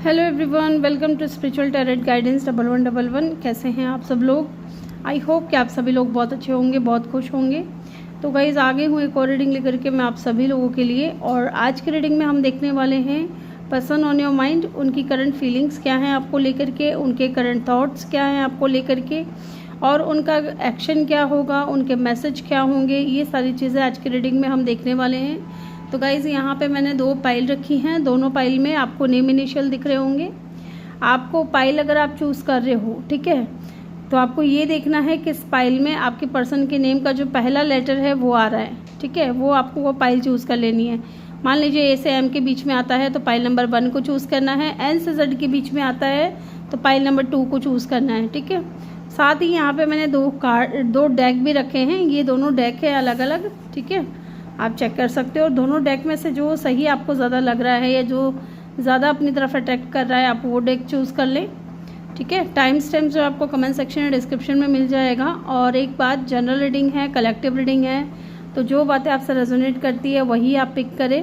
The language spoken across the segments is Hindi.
Hello everyone, welcome to spiritual tarot guidance 1111। कैसे हैं आप सब लोग? आई होप कि आप सभी लोग बहुत अच्छे होंगे, बहुत खुश होंगे। तो गाइज आगे हूँ एक और रीडिंग लेकर के मैं आप सभी लोगों के लिए। और आज की रीडिंग में हम देखने वाले हैं पर्सन ऑन योर माइंड, उनकी करंट फीलिंग्स क्या हैं आपको लेकर के, उनके करंट थॉट्स क्या हैं आपको लेकर के, और उनका एक्शन क्या होगा, उनके मैसेज क्या होंगे। ये सारी चीज़ें आज की रीडिंग में हम देखने वाले हैं। तो गाइज़ यहाँ पे मैंने 2 पाइल रखी हैं। दोनों पाइल में आपको नेम इनिशियल दिख रहे होंगे। आपको पाइल अगर आप चूज़ कर रहे हो, ठीक है, तो आपको ये देखना है कि इस पाइल में आपके पर्सन के नेम का जो पहला लेटर है वो आ रहा है, ठीक है। वो आपको वो पाइल चूज़ कर लेनी है। मान लीजिए ए से एम के बीच में आता है तो पाइल नंबर 1 को चूज़ करना है। एन से जेड के बीच में आता है तो पाइल नंबर 2 को चूज़ करना है, ठीक है। साथ ही यहाँ पे मैंने 2 डेक भी रखे हैं। ये दोनों डेक है अलग अलग, ठीक है, आप चेक कर सकते हो। दोनों डेक में से जो सही आपको ज़्यादा लग रहा है या जो ज़्यादा अपनी तरफ अट्रैक्ट कर रहा है आप वो डेक चूज़ कर लें, ठीक है। टाइम स्टैम्प जो आपको कमेंट सेक्शन या डिस्क्रिप्शन में मिल जाएगा। और एक बात, जनरल रीडिंग है, कलेक्टिव रीडिंग है, तो जो बातें आपसे रेजोनेट करती है वही आप पिक करें,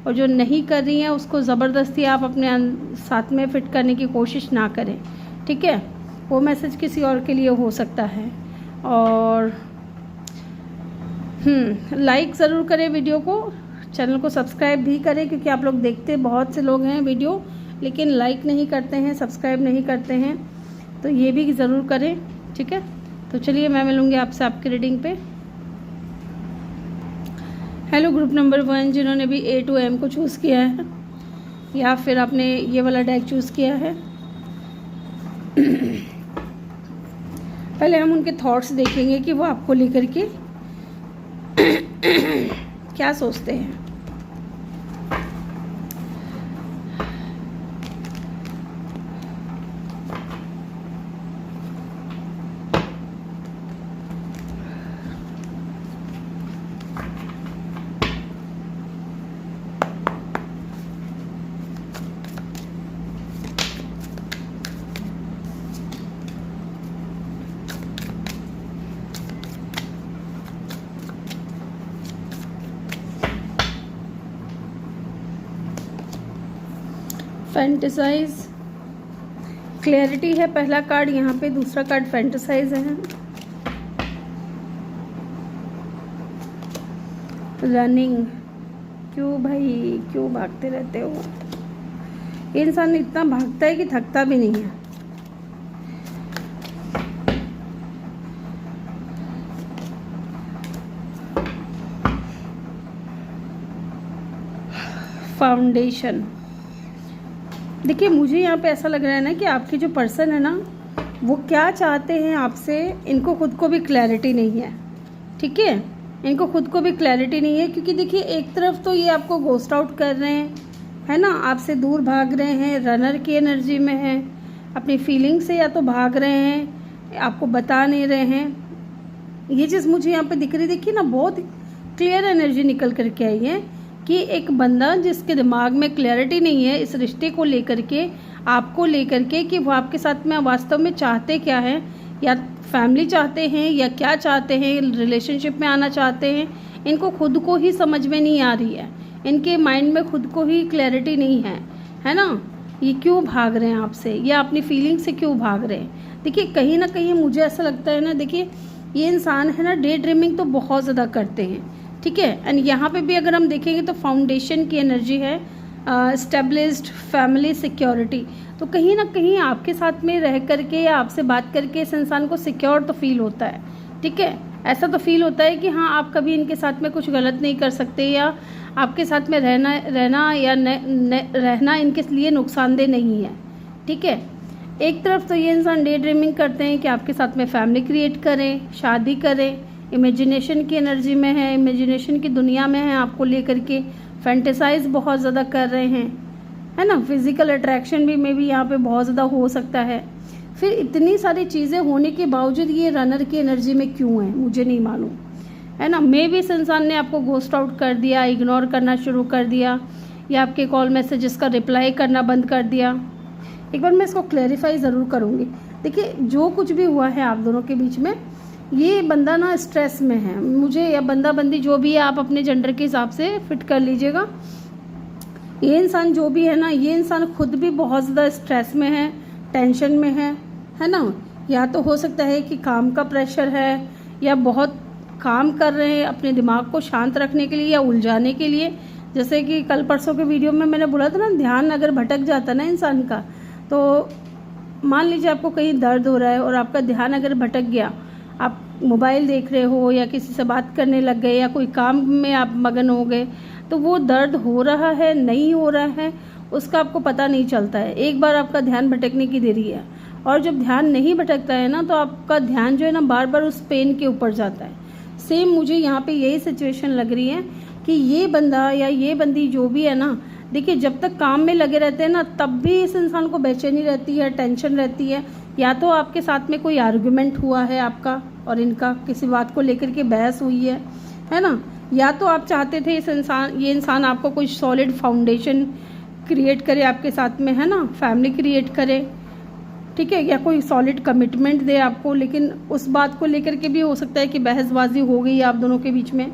और जो नहीं कर रही हैं उसको ज़बरदस्ती आप अपने साथ में फिट करने की कोशिश ना करें, ठीक है। वो मैसेज किसी और के लिए हो सकता है। और लाइक ज़रूर करें वीडियो को, चैनल को सब्सक्राइब भी करें, क्योंकि आप लोग देखते बहुत से लोग हैं वीडियो लेकिन लाइक नहीं करते हैं, सब्सक्राइब नहीं करते हैं, तो ये भी ज़रूर करें, ठीक है। तो चलिए मैं मिलूँगी आपसे आपकी रीडिंग पे। हेलो ग्रुप नंबर 1 जिन्होंने भी A to M को चूज़ किया है या फिर आपने ये वाला डेक चूज़ किया है। पहले हम उनके थॉट्स देखेंगे कि वो आपको लेकर के क्या सोचते हैं। फैंटेसाइज, क्लैरिटी है पहला कार्ड यहाँ पे, दूसरा कार्ड फैंटेसाइज है। रनिंग, क्यों भाई क्यों भागते रहते हो? ये इंसान इतना भागता है कि थकता भी नहीं है। फाउंडेशन, देखिए मुझे यहाँ पे ऐसा लग रहा है ना कि आपके जो पर्सन है ना वो क्या चाहते हैं आपसे, इनको खुद को भी क्लैरिटी नहीं है, ठीक है। इनको खुद को भी क्लैरिटी नहीं है, क्योंकि देखिए एक तरफ तो ये आपको घोस्ट आउट कर रहे हैं, है ना, आपसे दूर भाग रहे हैं, रनर की एनर्जी में है, अपनी फीलिंग से या तो भाग रहे हैं, आपको बता नहीं रहे हैं। ये चीज़ मुझे यहाँ पे दिख रही, देखिए ना बहुत क्लियर एनर्जी निकल करके आई है कि एक बंदा जिसके दिमाग में क्लैरिटी नहीं है इस रिश्ते को लेकर के, आपको लेकर के, कि वो आपके साथ में वास्तव में चाहते क्या है, या फैमिली चाहते हैं या क्या चाहते हैं, रिलेशनशिप में आना चाहते हैं, इनको खुद को ही समझ में नहीं आ रही है। इनके माइंड में खुद को ही क्लैरिटी नहीं है ना। ये क्यों भाग रहे हैं आपसे, या अपनी फीलिंग से क्यों भाग रहे हैं? देखिए कहीं ना कहीं मुझे ऐसा लगता है ना, देखिए ये इंसान है ना डे ड्रीमिंग तो बहुत ज़्यादा करते हैं, ठीक है। एंड यहाँ पे भी अगर हम देखेंगे तो फाउंडेशन की एनर्जी है, एस्टेब्लिश्ड फैमिली सिक्योरिटी। तो कहीं ना कहीं आपके साथ में रह करके या आपसे बात करके इस इंसान को सिक्योर तो फील होता है, ठीक है। ऐसा तो फील होता है कि हाँ आप कभी इनके साथ में कुछ गलत नहीं कर सकते, या आपके साथ में रहना या रहना इनके लिए नुकसानदेह नहीं है, ठीक है। एक तरफ तो ये इंसान डे ड्रीमिंग करते हैं कि आपके साथ में फैमिली क्रिएट करें, शादी करें, इमेजिनेशन की एनर्जी में है, इमेजिनेशन की दुनिया में है, आपको लेकर के फैंटेसाइज बहुत ज़्यादा कर रहे हैं, है ना। फिजिकल अट्रैक्शन भी में भी यहाँ पे बहुत ज़्यादा हो सकता है। फिर इतनी सारी चीज़ें होने के बावजूद ये रनर की एनर्जी में क्यों है मुझे नहीं मालूम, है ना। मे भी इस इंसान ने आपको घोस्ट आउट कर दिया, इग्नोर करना शुरू कर दिया, या आपके कॉल मैसेजेस का रिप्लाई करना बंद कर दिया। एक बार मैं इसको क्लैरिफाई ज़रूर करूँगी। देखिए जो कुछ भी हुआ है आप दोनों के बीच में, ये बंदा ना स्ट्रेस में है, मुझे, या बंदा बंदी जो भी है आप अपने जेंडर के हिसाब से फिट कर लीजिएगा। ये इंसान जो भी है ना, ये इंसान खुद भी बहुत ज़्यादा स्ट्रेस में है, टेंशन में है ना। या तो हो सकता है कि काम का प्रेशर है, या बहुत काम कर रहे हैं अपने दिमाग को शांत रखने के लिए या उलझाने के लिए। जैसे कि कल परसों के वीडियो में मैंने बोला था ना, ध्यान अगर भटक जाता ना इंसान का, तो मान लीजिए आपको कहीं दर्द हो रहा है और आपका ध्यान अगर भटक गया, आप मोबाइल देख रहे हो या किसी से बात करने लग गए या कोई काम में आप मगन हो गए, तो वो दर्द हो रहा है नहीं हो रहा है उसका आपको पता नहीं चलता है। एक बार आपका ध्यान भटकने की देरी है, और जब ध्यान नहीं भटकता है ना, तो आपका ध्यान जो है ना बार बार उस पेन के ऊपर जाता है। सेम मुझे यहाँ पे यही सिचुएशन लग रही है कि ये बंदा या ये बंदी जो भी है ना, देखिए जब तक काम में लगे रहते हैं ना, तब भी इस इंसान को बेचैनी रहती है, टेंशन रहती है। या तो आपके साथ में कोई आर्गुमेंट हुआ है आपका और इनका, किसी बात को लेकर के बहस हुई है ना। या तो आप चाहते थे ये इंसान आपको कोई सॉलिड फाउंडेशन क्रिएट करे आपके साथ में, है ना, फैमिली क्रिएट करे, ठीक है, या कोई सॉलिड कमिटमेंट दे आपको। लेकिन उस बात को लेकर के भी हो सकता है कि बहसबाजी हो गई आप दोनों के बीच में,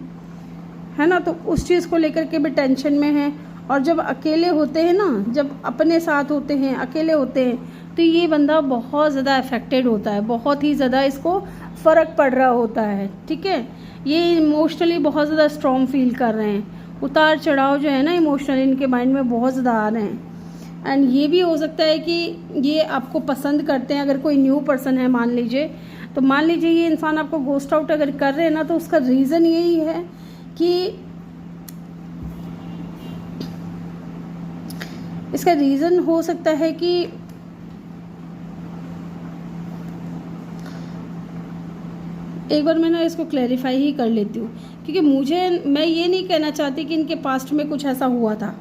है ना, तो उस चीज़ को लेकर के भी टेंशन में है। और जब अकेले होते हैं ना, जब अपने साथ होते हैं, अकेले होते हैं, तो ये बंदा बहुत ज़्यादा अफेक्टेड होता है, बहुत ही ज़्यादा इसको फ़र्क पड़ रहा होता है, ठीक है। ये इमोशनली बहुत ज़्यादा स्ट्रॉन्ग फील कर रहे हैं, उतार चढ़ाव जो है ना इमोशनली इनके माइंड में बहुत ज़्यादा आ रहे हैं। एंड ये भी हो सकता है कि ये आपको पसंद करते हैं। अगर कोई न्यू पर्सन है मान लीजिए, तो मान लीजिए ये इंसान आपको गोस्ट आउट अगर कर रहे हैं ना, तो उसका रीज़न यही है कि इसका रीज़न हो सकता है कि एक बार मैं ना इसको क्लैरिफाई ही कर लेती हूँ, क्योंकि मैं ये नहीं कहना चाहती कि इनके पास्ट में कुछ ऐसा हुआ था,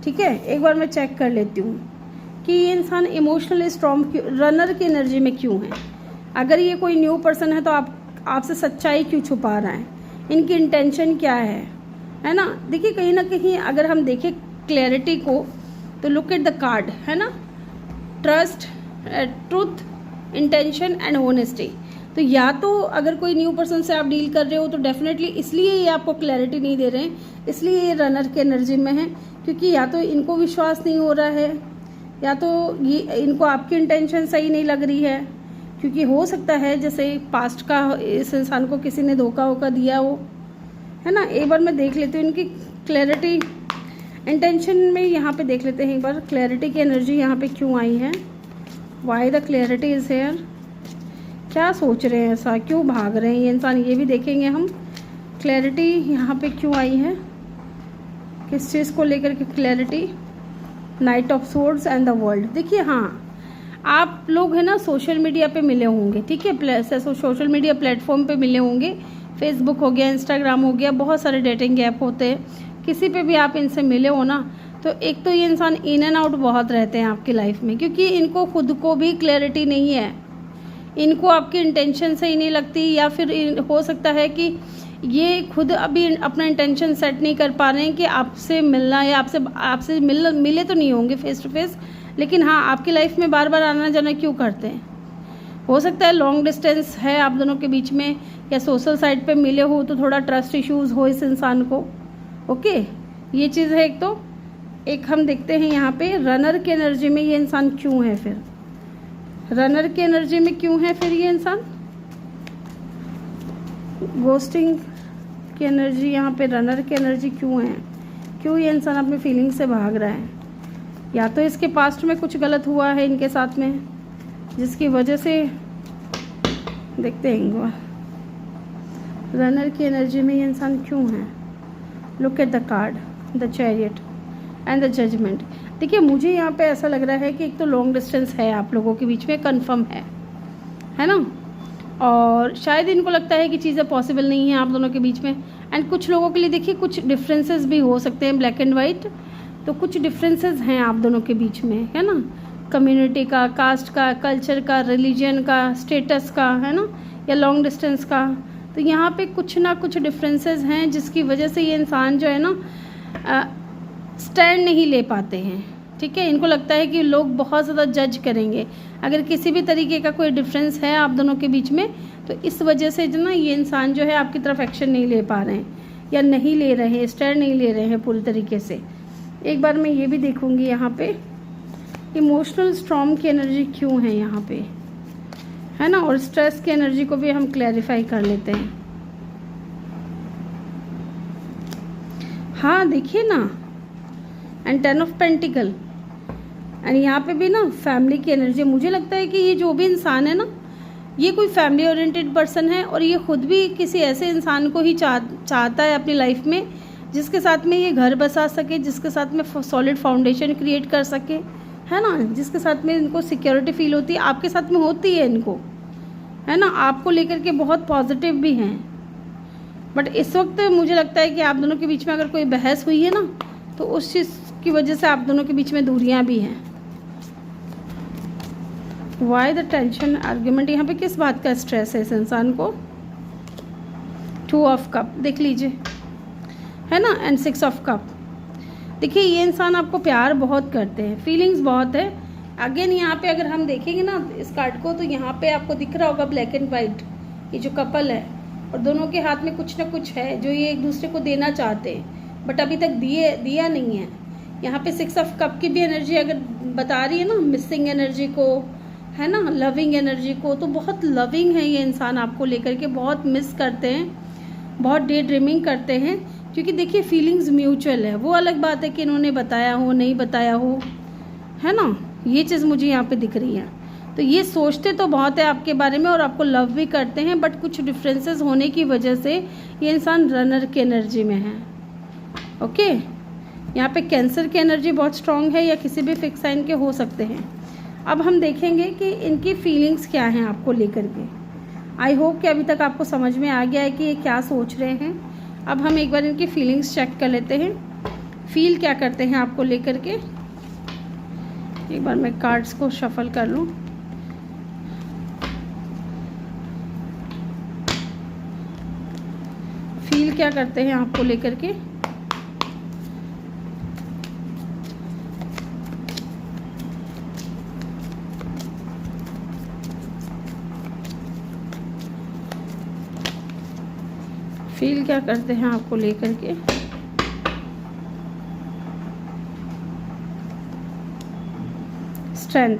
ठीक है। एक बार मैं चेक कर लेती हूँ कि ये इंसान इमोशनली स्ट्रॉन्ग रनर की एनर्जी में क्यों है। अगर ये कोई न्यू पर्सन है तो आपसे सच्चाई क्यों छुपा रहा है, इनकी इंटेंशन क्या है ना। देखिए कहीं ना कहीं अगर हम देखें क्लैरिटी को, तो लुक एट द कार्ड, है ना, trust, truth, intention and honesty. तो या तो अगर कोई न्यू पर्सन से आप डील कर रहे हो तो डेफिनेटली इसलिए ये आपको क्लैरिटी नहीं दे रहे हैं, इसलिए ये रनर के एनर्जी में है, क्योंकि या तो इनको विश्वास नहीं हो रहा है, या तो ये इनको आपकी इंटेंशन सही नहीं लग रही है। क्योंकि हो सकता है जैसे पास्ट का इस इंसान को किसी ने धोखा वोखा दिया हो, है ना। एक बार मैं देख लेती हूँ इनकी क्लैरिटी इंटेंशन में, यहाँ पे देख लेते हैं एक बार क्लैरिटी की एनर्जी यहाँ पे क्यों आई है। Why the clarity is here, क्या सोच रहे हैं, ऐसा क्यों भाग रहे हैं ये इंसान, ये भी देखेंगे हम। क्लैरिटी यहाँ पे क्यों आई है, किस चीज़ को लेकर के clarity. Night of swords and the world. देखिए हाँ, आप लोग है ना सोशल मीडिया पे मिले होंगे, ठीक है, सोशल मीडिया प्लेटफॉर्म पे मिले होंगे, फेसबुक हो गया, इंस्टाग्राम हो गया, बहुत सारे डेटिंग ऐप होते हैं, किसी पे भी आप इनसे मिले हो ना, तो एक तो ये इंसान इन एंड आउट बहुत रहते हैं आपकी लाइफ में, क्योंकि इनको खुद को भी क्लैरिटी नहीं है, इनको आपकी इंटेंशन सही नहीं लगती, या फिर हो सकता है कि ये खुद अभी अपना इंटेंशन सेट नहीं कर पा रहे हैं कि आपसे मिलना, या आपसे मिले तो नहीं होंगे फेस टू फेस, लेकिन हाँ आपकी लाइफ में बार बार आना जाना क्यों करते हैं। हो सकता है लॉन्ग डिस्टेंस है आप दोनों के बीच में, या सोशल साइट पे मिले हो तो थोड़ा ट्रस्ट इश्यूज़ हो इस इंसान को, ओके, ये चीज़ है एक। तो एक हम देखते हैं यहाँ पे रनर की एनर्जी में ये इंसान क्यों है, फिर रनर की एनर्जी में क्यों है फिर ये इंसान। गोस्टिंग की एनर्जी यहाँ पे रनर की एनर्जी क्यों है, क्यों ये इंसान अपनी फीलिंग से भाग रहा है। या तो इसके पास्ट में कुछ गलत हुआ है इनके साथ में, जिसकी वजह से देखते हैं रनर की एनर्जी में ये इंसान क्यों है। Look at the card, the chariot and the judgment. देखिए मुझे यहाँ पे ऐसा लग रहा है कि एक तो लॉन्ग डिस्टेंस है आप लोगों के बीच में, कंफर्म है ना, और शायद इनको लगता है कि चीज़ें पॉसिबल नहीं है आप दोनों के बीच में। एंड कुछ लोगों के लिए देखिए कुछ डिफरेंसेस भी हो सकते हैं, ब्लैक एंड वाइट, तो कुछ डिफरेंसेस हैं आप दोनों के बीच में, है ना, कम्युनिटी का, कास्ट का, कल्चर का, रिलीजन का, स्टेटस का, है ना, या लॉन्ग डिस्टेंस का। तो यहाँ पे कुछ ना कुछ डिफरेंसेस हैं जिसकी वजह से ये इंसान जो है ना स्टैंड नहीं ले पाते हैं, ठीक है। इनको लगता है कि लोग बहुत ज़्यादा जज करेंगे अगर किसी भी तरीके का कोई डिफरेंस है आप दोनों के बीच में, तो इस वजह से जो ना ये इंसान जो है आपकी तरफ एक्शन नहीं ले पा रहे हैं, या नहीं ले रहे हैं, स्टैंड नहीं ले रहे हैं पूरी तरीके से। एक बार मैं ये भी देखूंगी यहाँ पे इमोशनल स्टॉर्म की एनर्जी क्यों है यहाँ पे, है ना, और स्ट्रेस की एनर्जी को भी हम क्लैरिफाई कर लेते हैं। हाँ देखिए ना, एंड 10 ऑफ पेंटिकल, एंड यहाँ पे भी ना फैमिली की एनर्जी। मुझे लगता है कि ये जो भी इंसान है ना, ये कोई फैमिली ओरिएंटेड पर्सन है, और ये खुद भी किसी ऐसे इंसान को ही चाहता है अपनी लाइफ में जिसके साथ में ये घर बसा सके, जिसके साथ में सॉलिड फाउंडेशन क्रिएट कर सके, है ना, जिसके साथ में इनको सिक्योरिटी फील होती है। आपके साथ में होती है इनको, है ना, आपको लेकर के बहुत पॉजिटिव भी हैं। बट इस वक्त मुझे लगता है कि आप दोनों के बीच में अगर कोई बहस हुई है ना, तो उस चीज़ की वजह से आप दोनों के बीच में दूरियां भी हैं। वाई द टेंशन आर्ग्यूमेंट, यहाँ पे किस बात का स्ट्रेस है इस इंसान को। 2 ऑफ कप देख लीजिए, है ना, एंड 6 ऑफ कप। देखिए ये इंसान आपको प्यार बहुत करते हैं, फीलिंग्स बहुत है। अगेन यहाँ पे अगर हम देखेंगे ना इस कार्ड को, तो यहाँ पे आपको दिख रहा होगा ब्लैक एंड वाइट, ये जो कपल है, और दोनों के हाथ में कुछ ना कुछ है जो ये एक दूसरे को देना चाहते हैं, बट अभी तक दिया नहीं है। यहाँ पे 6 ऑफ कप की भी एनर्जी अगर बता रही है ना, मिसिंग एनर्जी को, है ना, लविंग एनर्जी को, तो बहुत लविंग है ये इंसान आपको लेकर के, बहुत मिस करते हैं, बहुत डे ड्रीमिंग करते हैं। क्योंकि देखिए फीलिंग्स म्यूचुअल है। वो अलग बात है कि इन्होंने बताया हो नहीं बताया हो, है ना, ये चीज़ मुझे यहाँ पे दिख रही है। तो ये सोचते तो बहुत है आपके बारे में और आपको लव भी करते हैं, बट कुछ डिफरेंसेस होने की वजह से ये इंसान रनर की एनर्जी में है। ओके, यहाँ पे कैंसर की एनर्जी बहुत स्ट्रांग है, या किसी भी फिक्स साइन के हो सकते हैं। अब हम देखेंगे कि इनकी फीलिंग्स क्या हैं आपको लेकर के। आई होप कि अभी तक आपको समझ में आ गया है कि ये क्या सोच रहे हैं। अब हम एक बार इनकी फीलिंग्स चेक कर लेते हैं, फील क्या करते हैं आपको लेकर के। एक बार मैं कार्ड्स को शफल कर लूँ। फील क्या करते हैं आपको लेकर के। फील क्या करते हैं आपको लेकर के। स्ट्रेंथ,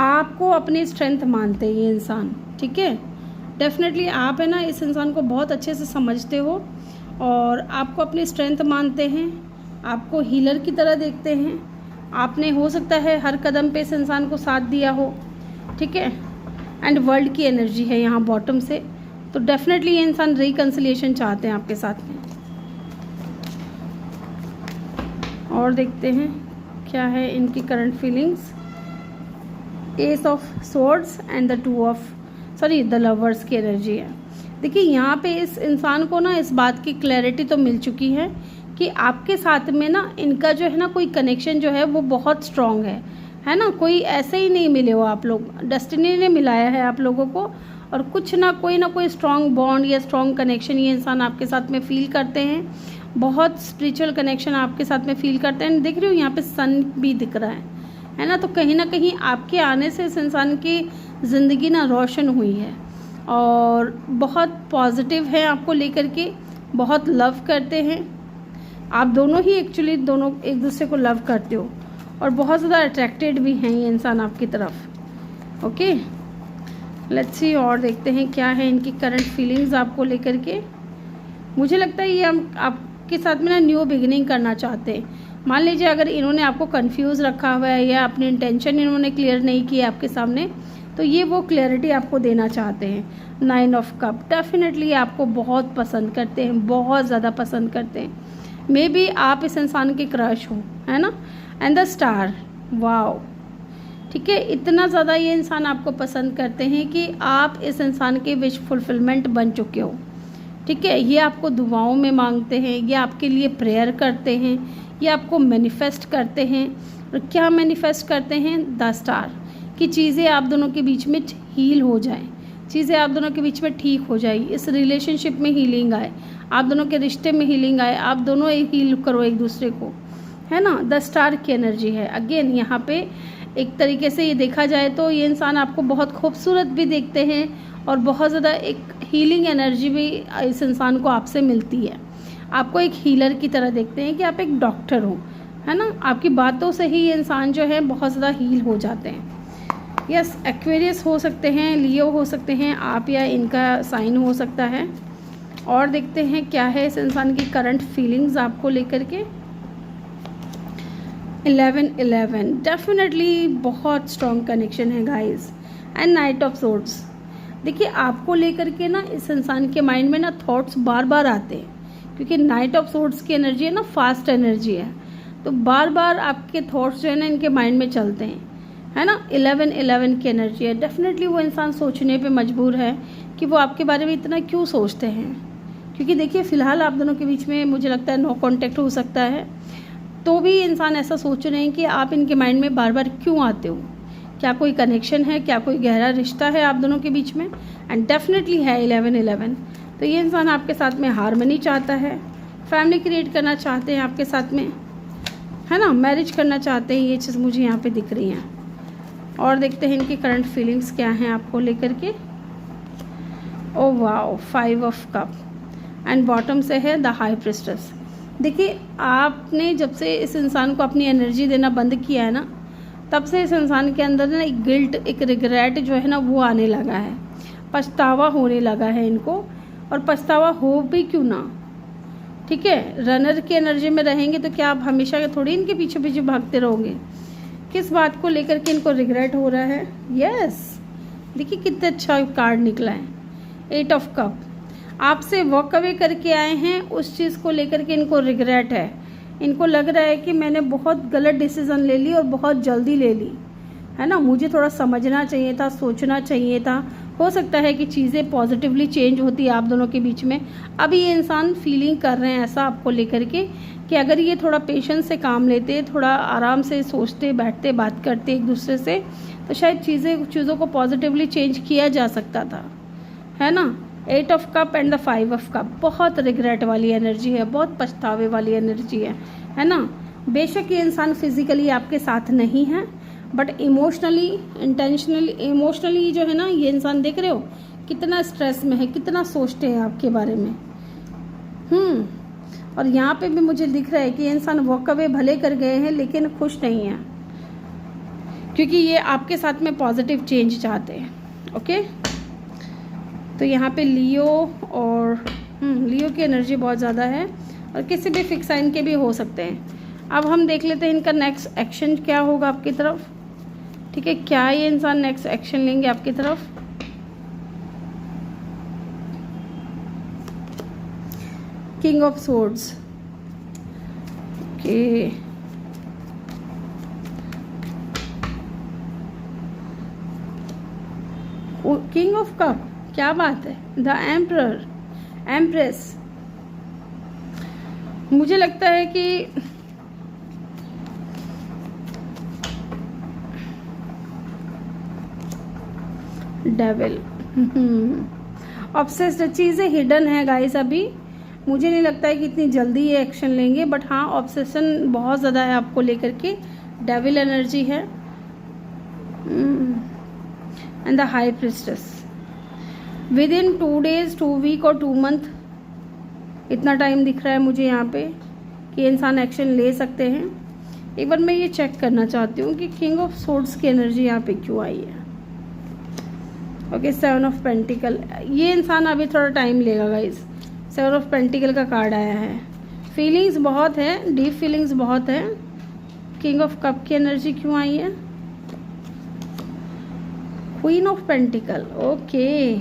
आपको अपनी स्ट्रेंथ मानते हैं ये इंसान, ठीक है। डेफिनेटली आप है ना इस इंसान को बहुत अच्छे से समझते हो और आपको अपनी स्ट्रेंथ मानते हैं, आपको हीलर की तरह देखते हैं। आपने हो सकता है हर कदम पे इस इंसान को साथ दिया हो, ठीक है। एंड वर्ल्ड की एनर्जी है यहाँ बॉटम से, तो डेफिनेटली ये इंसान रिकंसिलिएशन चाहते हैं आपके साथ में। और देखते हैं क्या है इनकी current feelings. S of swords and the lovers की एनर्जी है। देखिए यहाँ पे इस इंसान को ना इस बात की क्लैरिटी तो मिल चुकी है कि आपके साथ में ना इनका जो है ना कोई कनेक्शन जो है वो बहुत स्ट्रॉन्ग है ना। कोई ऐसे ही नहीं मिले हो आप लोग, डेस्टिनी ने मिलाया है आप लोगों को, और कुछ ना कोई स्ट्रॉन्ग बॉन्ड या स्ट्रॉन्ग कनेक्शन ये इंसान आपके साथ में फील करते हैं। बहुत स्पिरिचुअल कनेक्शन आपके साथ में फील करते हैं। देख रही हो यहाँ पे सन भी दिख रहा है ना। तो कहीं ना कहीं आपके आने से इस इंसान की ज़िंदगी ना रोशन हुई है और बहुत पॉजिटिव है आपको लेकर के, बहुत लव करते हैं। आप दोनों ही एक्चुअली दोनों एक दूसरे को लव करते हो और बहुत ज़्यादा अट्रैक्टेड भी हैं ये इंसान आपकी तरफ। ओके, लेट्स सी और देखते हैं क्या है इनकी करंट फीलिंग्स आपको लेकर के। मुझे लगता है ये आपके साथ में ना न्यू बिगिनिंग करना चाहते हैं। मान लीजिए अगर इन्होंने आपको कंफ्यूज रखा हुआ है या अपनी इंटेंशन इन्होंने क्लियर नहीं की आपके सामने, तो ये वो क्लैरिटी आपको देना चाहते हैं। 9 ऑफ कप, डेफिनेटली आपको बहुत पसंद करते हैं, बहुत ज़्यादा पसंद करते हैं। मे बी आप इस इंसान के क्रश हो, है ना। एंड द स्टार, वाओ, ठीक है। इतना ज़्यादा ये इंसान आपको पसंद करते हैं कि आप इस इंसान के विश फुलफिलमेंट बन चुके हो, ठीक है। ये आपको दुआओं में मांगते हैं, ये आपके लिए प्रेयर करते हैं, ये आपको मैनिफेस्ट करते हैं। और क्या मैनिफेस्ट करते हैं? द स्टार, कि चीज़ें आप दोनों के बीच में हील हो जाएं, चीज़ें आप दोनों के बीच में ठीक हो जाए, इस रिलेशनशिप में हीलिंग आए, आप दोनों के रिश्ते में हीलिंग आए, आप दोनों हील करो एक दूसरे को, है ना। द स्टार की एनर्जी है। अगेन यहाँ पे एक तरीके से ये देखा जाए तो ये इंसान आपको बहुत खूबसूरत भी देखते हैं और बहुत ज़्यादा एक हीलिंग एनर्जी भी इस इंसान को आपसे मिलती है। आपको एक हीलर की तरह देखते हैं कि आप एक डॉक्टर हो, है ना। आपकी बातों से ही ये इंसान जो है बहुत ज़्यादा हील हो जाते हैं। यस, एक्वेरियस हो सकते हैं, लियो हो सकते हैं आप, या इनका साइन हो सकता है। और देखते हैं क्या है इस इंसान की करंट फीलिंग्स आपको लेकर के। 11 डेफिनेटली बहुत स्ट्रॉन्ग कनेक्शन है guys. And night of swords, देखिए आपको लेकर के ना इस इंसान के माइंड में ना थॉट्स बार बार आते हैं, क्योंकि नाइट ऑफ सोर्ड्स की एनर्जी है ना, फास्ट एनर्जी है, तो बार बार आपके थॉट्स जो है ना इनके माइंड में चलते हैं, है ना। 11 की एनर्जी है। डेफिनेटली वो इंसान सोचने पे मजबूर है कि वो आपके बारे में इतना क्यों सोचते हैं, क्योंकि देखिए फ़िलहाल आप दोनों के बीच में मुझे लगता है नो कॉन्टेक्ट हो सकता है, तो भी इंसान ऐसा सोच रहे हैं कि आप इनके माइंड में बार बार क्यों आते हो, क्या कोई कनेक्शन है, क्या कोई गहरा रिश्ता है आप दोनों के बीच में। एंड डेफिनेटली है 11। तो ये इंसान आपके साथ में हार्मनी चाहता है, फैमिली क्रिएट करना चाहते हैं आपके साथ में, है ना, मैरिज करना चाहते हैं, ये चीज़ मुझे यहाँ पे दिख रही हैं। और देखते हैं इनकी करंट फीलिंग्स क्या हैं आपको लेकर के। Oh wow, 5 of cup and bottom से है द हाई प्रिस्टेस। देखिए आपने जब से इस इंसान को अपनी एनर्जी देना बंद किया है ना, तब से इस इंसान के अंदर ना एक गिल्ट, एक रिग्रेट जो है ना वो आने लगा है, पछतावा होने लगा है इनको। और पछतावा हो भी क्यों ना, ठीक है। रनर की एनर्जी में रहेंगे तो क्या आप हमेशा थोड़ी इनके पीछे पीछे भागते रहोगे। किस बात को लेकर के इनको रिग्रेट हो रहा है। यस, देखिए कितना अच्छा कार्ड निकला है, 8 ऑफ कप। आपसे वॉक अवे करके आए हैं, उस चीज़ को लेकर के इनको रिग्रेट है। इनको लग रहा है कि मैंने बहुत गलत डिसीज़न ले ली और बहुत जल्दी ले ली, है ना। मुझे थोड़ा समझना चाहिए था, सोचना चाहिए था। हो सकता है कि चीज़ें पॉजिटिवली चेंज होती है आप दोनों के बीच में। अभी ये इंसान फीलिंग कर रहे हैं ऐसा आपको लेकर के कि अगर ये थोड़ा पेशेंस से काम लेते, थोड़ा आराम से सोचते, बैठते, बात करते एक दूसरे से, तो शायद चीज़ों को पॉजिटिवली चेंज किया जा सकता था, है ना। 8 of cup and the 5 of cup, बहुत रिग्रेट वाली एनर्जी है, बहुत पछतावे वाली एनर्जी है ना। बेशक ये इंसान फिजिकली आपके साथ नहीं है, बट इमोशनली, इमोशनली जो है ना, ये इंसान देख रहे हो कितना स्ट्रेस में है, कितना सोचते हैं आपके बारे में। और यहाँ पे भी मुझे दिख रहा है कि ये इंसान वॉक अवे भले कर गए हैं लेकिन खुश नहीं है, क्योंकि ये आपके साथ में पॉजिटिव चेंज चाहते हैं। ओके, तो यहाँ पे लियो और लियो की एनर्जी बहुत ज़्यादा है, और किसी भी फिक्स साइन के भी हो सकते हैं। अब हम देख लेते हैं इनका नेक्स्ट एक्शन क्या होगा आपकी तरफ, ठीक है। क्या ये इंसान नेक्स्ट एक्शन लेंगे आपकी तरफ। King of swords, okay, king of cup, क्या बात है। द एम्परर, एम्प्रेस, मुझे लगता है कि डेविल, ऑब्सेस्ड, चीज़ें हिडन है गाइस। अभी मुझे नहीं लगता है कि इतनी जल्दी ये एक्शन लेंगे, बट हाँ ऑब्सेशन बहुत ज़्यादा है आपको लेकर के। डेविल एनर्जी है and the high priestess. With in 2 days, 2 week और 2 month, इतना टाइम दिख रहा है मुझे यहाँ पे कि इंसान एक्शन ले सकते हैं। एक बार मैं ये चेक करना चाहती हूँ कि किंग ऑफ सोर्ड्स की एनर्जी यहाँ पे क्यों आई है। ओके, 7 ऑफ पेंटिकल, ये इंसान अभी थोड़ा टाइम लेगा गाइस। 7 ऑफ पेंटिकल का कार्ड आया है। फीलिंग्स बहुत है, डीप फीलिंग्स बहुत है। किंग ऑफ कप की एनर्जी क्यों आई है। Queen of pentacle, okay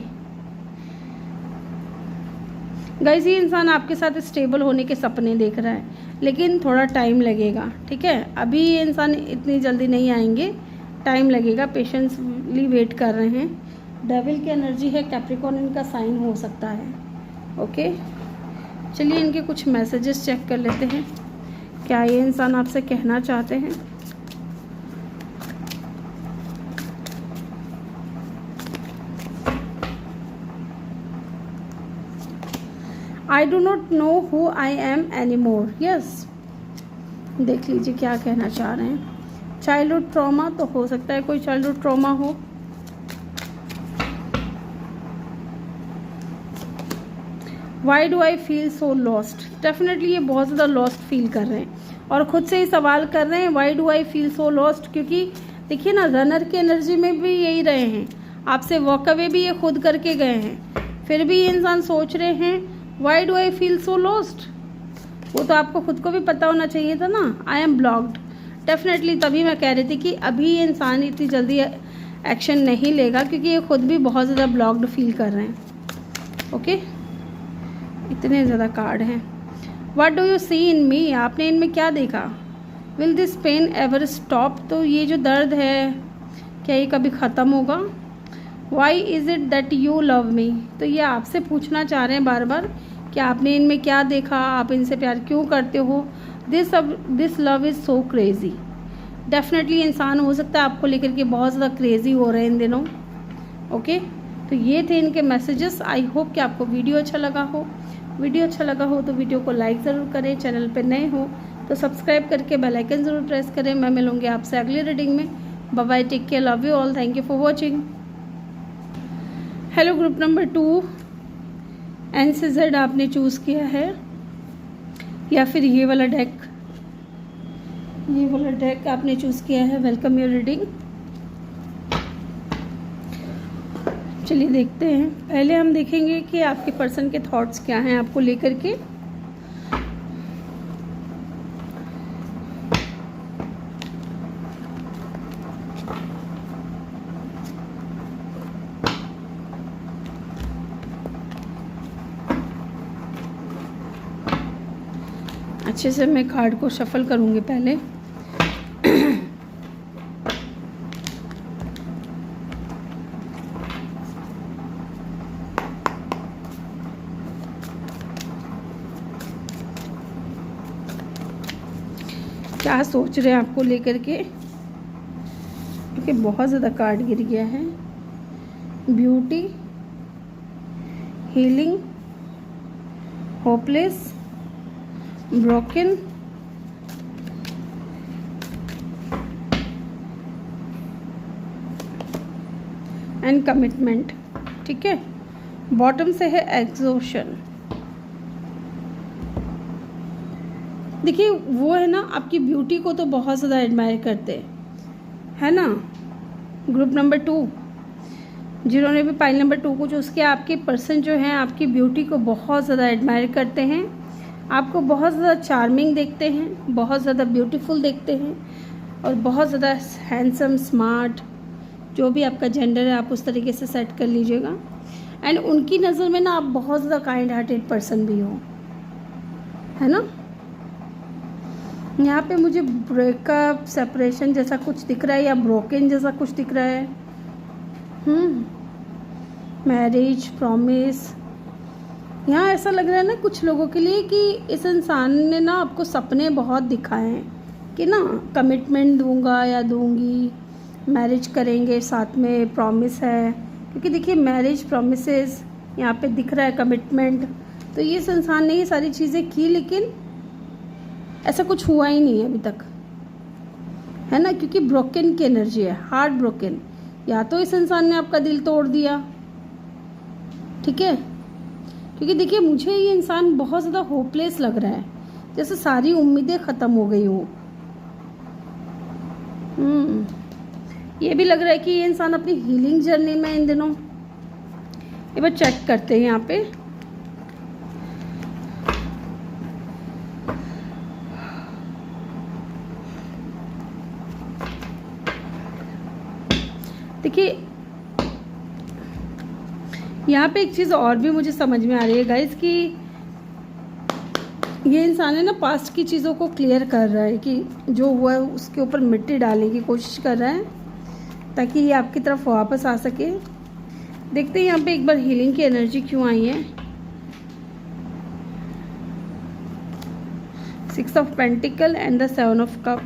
guys, ये इंसान आपके साथ स्टेबल होने के सपने देख रहा है, लेकिन थोड़ा टाइम लगेगा, ठीक है। अभी ये इंसान इतनी जल्दी नहीं आएंगे, टाइम लगेगा, पेशेंसली वेट कर रहे हैं। डेविल की एनर्जी है, कैप्रिकॉर्न इनका साइन हो सकता है। ओके, चलिए इनके कुछ मैसेजेस चेक कर लेते हैं, क्या ये इंसान आपसे कहना चाहते हैं। I do not know who I am any more. Yes, देख लीजिए क्या कहना चाह रहे हैं। चाइल्डहुड ट्रॉमा, तो हो सकता है कोई चाइल्डहुड ट्रॉमा हो। Why do I feel so lost. Definitely ये बहुत ज़्यादा लॉस्ट फील कर रहे हैं और ख़ुद से ही सवाल कर रहे हैं why do I feel so lost, क्योंकि देखिए ना रनर की एनर्जी में भी यही रहे हैं, आपसे वॉक अवे भी ये खुद करके गए हैं, फिर भी ये इंसान सोच रहे हैं why do I feel so lost. वो तो आपको खुद को भी पता होना चाहिए था ना, आई एम ब्लॉक्ड। डेफिनेटली तभी मैं कह रही थी कि अभी ये इंसान इतनी जल्दी एक्शन नहीं लेगा क्योंकि ये खुद भी बहुत ज़्यादा ब्लॉक्ड फील कर रहे हैं। ओके, इतने ज़्यादा कार्ड हैं। What do you see in me, आपने इनमें क्या देखा। Will this pain ever stop, तो ये जो दर्द है क्या ये कभी ख़त्म होगा। Why is it that you love me, तो ये आपसे पूछना चाह रहे हैं बार बार कि आपने इनमें क्या देखा, आप इनसे प्यार क्यों करते हो। This love is so crazy. Definitely इंसान हो सकता है आपको लेकर के बहुत ज़्यादा क्रेज़ी हो रहे हैं इन दिनों। ओके, तो ये थे इनके मैसेजेस। आई होप कि आपको वीडियो अच्छा लगा हो। वीडियो अच्छा लगा हो तो वीडियो को लाइक ज़रूर करें, चैनल पे नए हो तो सब्सक्राइब करके बेल आइकन ज़रूर प्रेस करें। मैं मिलूँगी आपसे अगली रीडिंग में। Bye bye, take care, love you all, thank you for watching. Hello group number 2, N से जेड आपने चूज़ किया है या फिर ये वाला डेक आपने चूज़ किया है। Welcome your reading. चलिए देखते हैं। पहले हम देखेंगे कि आपके पर्सन के थॉट्स क्या हैं आपको लेकर के। अच्छे से मैं कार्ड को शफल करूंगी पहले। क्या सोच रहे हैं आपको लेकर के, क्योंकि बहुत ज़्यादा कार्ड गिर गया है। Beauty, healing, hopeless, broken, and commitment. ठीक है, बॉटम से है एग्जॉशन। देखिए वो है ना आपकी ब्यूटी को तो बहुत ज़्यादा एडमायर करते है ना। ग्रुप नंबर 2 जिन्होंने भी पाइल नंबर 2 को चूज़ किया, आपके पर्सन जो हैं आपकी ब्यूटी को बहुत ज़्यादा एडमायर करते हैं, आपको बहुत ज़्यादा चार्मिंग देखते हैं, बहुत ज़्यादा ब्यूटीफुल देखते हैं और बहुत ज़्यादा हैंडसम, स्मार्ट, जो भी आपका जेंडर है आप उस तरीके से सेट कर लीजिएगा। एंड उनकी नज़र में ना आप बहुत ज़्यादा काइंड हार्टेड पर्सन भी हो, है ना। यहाँ पे मुझे ब्रेकअप, सेपरेशन जैसा कुछ दिख रहा है या ब्रोकन जैसा कुछ दिख रहा है। मैरिज, प्रॉमिस, यहाँ ऐसा लग रहा है ना कुछ लोगों के लिए कि इस इंसान ने ना आपको सपने बहुत दिखाए हैं कि ना कमिटमेंट दूंगा या दूंगी, मैरिज करेंगे साथ में, प्रॉमिस है। क्योंकि देखिए मैरिज, प्रॉमिसेस यहाँ पे दिख रहा है, कमिटमेंट। तो ये इस इंसान ने ये सारी चीज़ें की लेकिन ऐसा कुछ हुआ ही नहीं है अभी तक, है ना। क्योंकि ब्रोकन की एनर्जी है, हार्ट ब्रोकन। या तो इस इंसान ने आपका दिल तोड़ दिया, ठीक है, क्योंकि देखिए मुझे ये इंसान बहुत ज़्यादा होपलेस लग रहा है, जैसे सारी उम्मीदें ख़त्म हो गई हो। ये भी लग रहा है कि ये इंसान अपनी हीलिंग जर्नी में इन दिनों। एक बार चेक करते हैं यहाँ पे। देखिए यहाँ पे एक चीज़ और भी मुझे समझ में आ रही है गाइस कि ये इंसान है ना पास्ट की चीज़ों को क्लियर कर रहा है कि जो हुआ है उसके ऊपर मिट्टी डालने की कोशिश कर रहा है ताकि ये आपकी तरफ वापस आ सके। देखते हैं यहाँ पे एक बार हीलिंग की एनर्जी क्यों आई है। 6 of pentacle and the 7 of cup.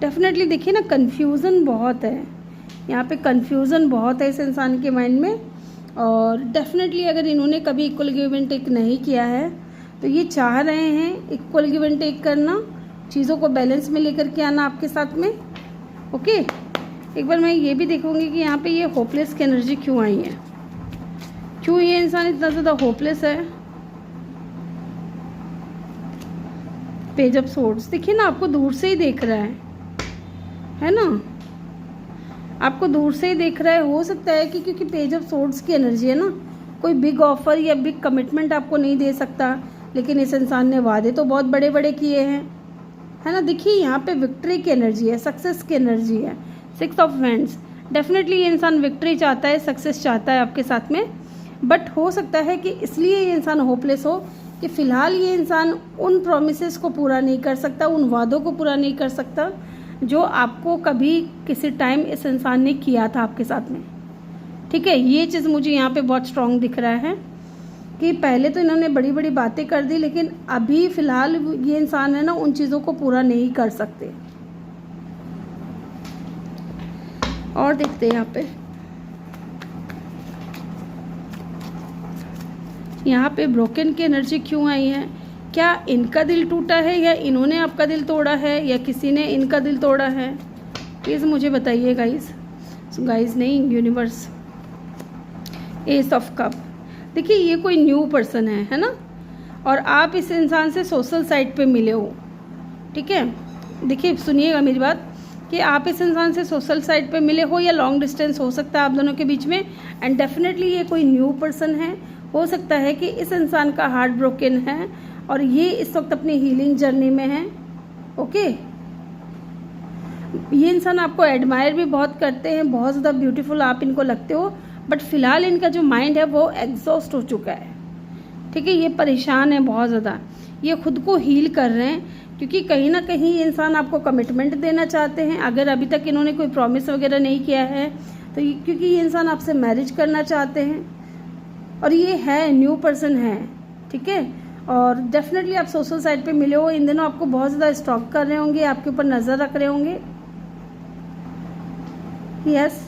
Definitely देखिए ना कन्फ्यूज़न बहुत है यहाँ पे, कन्फ्यूज़न बहुत है इस इंसान के माइंड में। और डेफिनेटली अगर इन्होंने कभी इक्वल गिव एंड टेक नहीं किया है तो ये चाह रहे हैं इक्वल गिव एंड टेक करना, चीज़ों को बैलेंस में लेकर के आना आपके साथ में। ओके, एक बार मैं ये भी देखूंगी कि यहाँ पे ये होपलेस की एनर्जी क्यों आई है, क्यों ये इंसान इतना ज़्यादा होपलेस है। पेज ऑफ सोर्ड्स, देखिए ना आपको दूर से ही देख रहा है ना, आपको दूर से ही देख रहा है। हो सकता है कि क्योंकि पेज ऑफ सोर्ड्स की एनर्जी है ना, कोई बिग ऑफर या बिग कमिटमेंट आपको नहीं दे सकता, लेकिन इस इंसान ने वादे तो बहुत बड़े बड़े किए हैं, है ना। देखिए यहाँ पे विक्ट्री की एनर्जी है, सक्सेस की एनर्जी है, 6 ऑफ वैंड्स। डेफिनेटली ये इंसान विक्ट्री चाहता है, सक्सेस चाहता है आपके साथ में, बट हो सकता है कि इसलिए ये इंसान होपलेस हो कि फ़िलहाल ये इंसान उन प्रोमिसेस को पूरा नहीं कर सकता, उन वादों को पूरा नहीं कर सकता जो आपको कभी किसी टाइम इस इंसान ने किया था आपके साथ में। ठीक है, ये चीज़ मुझे यहाँ पे बहुत स्ट्रांग दिख रहा है कि पहले तो इन्होंने बड़ी बड़ी बातें कर दी, लेकिन अभी फ़िलहाल ये इंसान है ना उन चीज़ों को पूरा नहीं कर सकते। और देखते हैं यहाँ पे ब्रोकन की एनर्जी क्यों आई है। क्या इनका दिल टूटा है, या इन्होंने आपका दिल तोड़ा है, या किसी ने इनका दिल तोड़ा है? प्लीज़ मुझे बताइए गाइस नहीं, यूनिवर्स। एस ऑफ कप, देखिए ये कोई न्यू पर्सन है ना, और आप इस इंसान से सोशल साइट पे मिले हो। ठीक है, देखिए सुनिएगा मेरी बात कि आप इस इंसान से सोशल साइट पे मिले हो, या लॉन्ग डिस्टेंस हो सकता है आप दोनों के बीच में, एंड डेफिनेटली ये कोई न्यू पर्सन है। हो सकता है कि इस इंसान का हार्ट ब्रोकन है और ये इस वक्त अपनी हीलिंग जर्नी में है। ओके, ये इंसान आपको एडमायर भी बहुत करते हैं, बहुत ज़्यादा ब्यूटीफुल आप इनको लगते हो, बट फिलहाल इनका जो माइंड है वो एग्जॉस्ट हो चुका है। ठीक है, ये परेशान है बहुत ज़्यादा, ये खुद को हील कर रहे हैं, क्योंकि कहीं ना कहीं ये इंसान आपको कमिटमेंट देना चाहते हैं। अगर अभी तक इन्होंने कोई प्रॉमिस वगैरह नहीं किया है तो क्योंकि ये इंसान आपसे मैरिज करना चाहते हैं, और ये है न्यू पर्सन है। ठीक है, और डेफिनेटली आप सोशल साइट पे मिले हो, इन दिनों आपको बहुत ज़्यादा स्टॉक कर रहे होंगे, आपके ऊपर नज़र रख रहे होंगे। यस,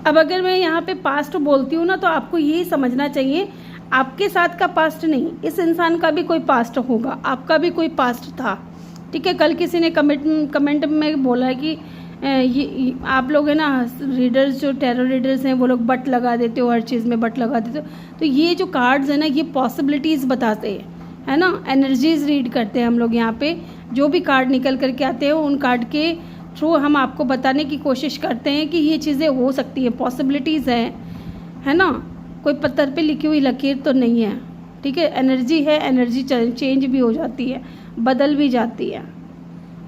अब अगर मैं यहाँ पे पास्ट बोलती हूँ ना, तो आपको यही समझना चाहिए आपके साथ का पास्ट नहीं, इस इंसान का भी कोई पास्ट होगा, आपका भी कोई पास्ट था। ठीक है, कल किसी ने कमेंट में बोला है कि ये आप लोग है ना रीडर्स, जो टैरो रीडर्स हैं वो लोग बट लगा देते हो, हर चीज़ में बट लगा देते हो। तो ये जो कार्ड्स है ना, ये पॉसिबिलिटीज़ बताते हैं, है ना, एनर्जीज रीड करते हैं हम लोग यहाँ पे। जो भी कार्ड निकल करके आते हैं उन कार्ड के थ्रू हम आपको बताने की कोशिश करते हैं कि ये चीज़ें हो सकती है, पॉसिबिलिटीज़ है ना, कोई पत्थर पे लिखी हुई लकीर तो नहीं है। ठीक है, एनर्जी है, एनर्जी चेंज भी हो जाती है, बदल भी जाती है।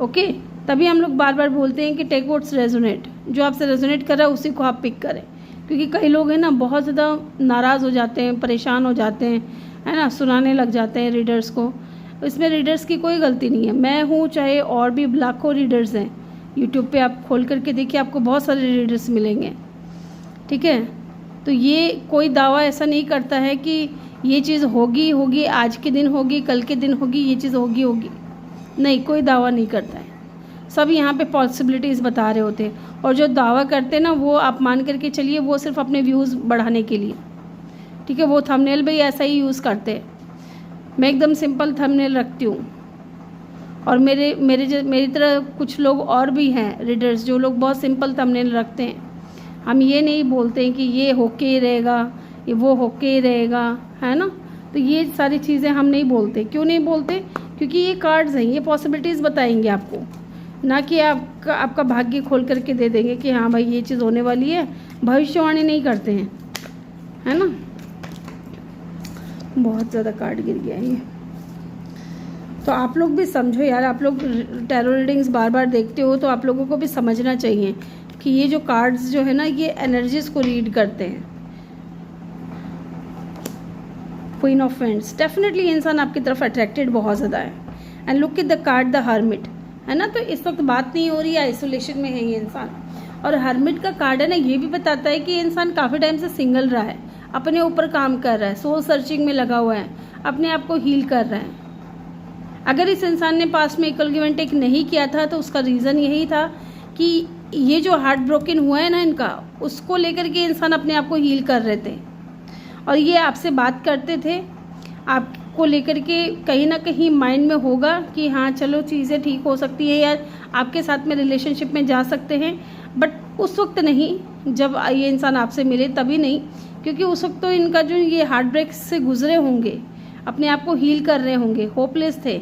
ओके, तभी हम लोग बार बार बोलते हैं कि टेक व्हाट्स रेजोनेट, जो आपसे रेजोनेट कर रहा है उसी को आप पिक करें, क्योंकि कई लोग हैं ना बहुत ज़्यादा नाराज़ हो जाते हैं, परेशान हो जाते हैं, है ना, सुनाने लग जाते हैं रीडर्स को। इसमें रीडर्स की कोई गलती नहीं है, मैं हूँ चाहे और भी लाखों रीडर्स हैं। यूट्यूब पे आप खोल करके देखिए, आपको बहुत सारे रीडर्स मिलेंगे। ठीक है, तो ये कोई दावा ऐसा नहीं करता है कि ये चीज़ होगी, आज के दिन होगी, कल के दिन होगी, ये चीज़ होगी, नहीं, कोई दावा नहीं करता है। सब यहाँ पे पॉसिबिलिटीज़ बता रहे होते हैं, और जो दावा करते हैं ना वो आप मान करके चलिए वो सिर्फ अपने व्यूज़ बढ़ाने के लिए। ठीक है, वो थंबनेल भी ऐसा ही यूज़ करते हैं। मैं एकदम सिंपल थंबनेल रखती हूँ, और मेरी तरह कुछ लोग और भी हैं रीडर्स जो लोग बहुत सिंपल थंबनेल रखते हैं। हम ये नहीं बोलते हैं कि ये होके ही रहेगा, ये वो होके ही रहेगा, है ना। तो ये सारी चीज़ें हम नहीं बोलते। क्यों नहीं बोलते? क्योंकि ये कार्ड्स हैं, ये पॉसिबिलिटीज़ बताएंगे आपको, ना कि आपका भाग्य खोल करके दे देंगे कि हाँ भाई ये चीज़ होने वाली है। भविष्यवाणी नहीं करते हैं, है ना। बहुत ज़्यादा कार्ड गिर गया ये, तो आप लोग भी समझो यार। आप लोग टैरो रीडिंग्स बार बार देखते हो तो आप लोगों को भी समझना चाहिए कि ये जो कार्ड्स जो है ना ये एनर्जीज को रीड करते हैं। क्वीन ऑफ वैंड्स, डेफिनेटली इंसान आपकी तरफ अट्रैक्टेड बहुत ज़्यादा है। And look at the card the hermit, है ना। तो इस वक्त बात नहीं हो रही है, आइसोलेशन में है ये इंसान। और हर्मिट का कार्ड है ना, ये भी बताता है कि ये इंसान काफ़ी टाइम से सिंगल रहा है, अपने ऊपर काम कर रहा है, सोल सर्चिंग में लगा हुआ है, अपने आप को हील कर रहा है। अगर इस इंसान ने पास्ट में इक्वल गिव एंड टेक नहीं किया था तो उसका रीज़न यही था कि ये जो हार्ट ब्रोकन हुआ है ना इनका, उसको लेकर के इंसान अपने आप को हील कर रहे थे। और ये आपसे बात करते थे, आपको लेकर के कहीं ना कहीं माइंड में होगा कि हाँ चलो चीज़ें ठीक हो सकती है, या आपके साथ में रिलेशनशिप में जा सकते हैं। बट उस वक्त नहीं, जब ये इंसान आपसे मिले तभी नहीं, क्योंकि उस वक्त तो इनका जो ये हार्ट ब्रेक से गुजरे होंगे। अपने आप को हील कर रहे होंगे, होपलेस थे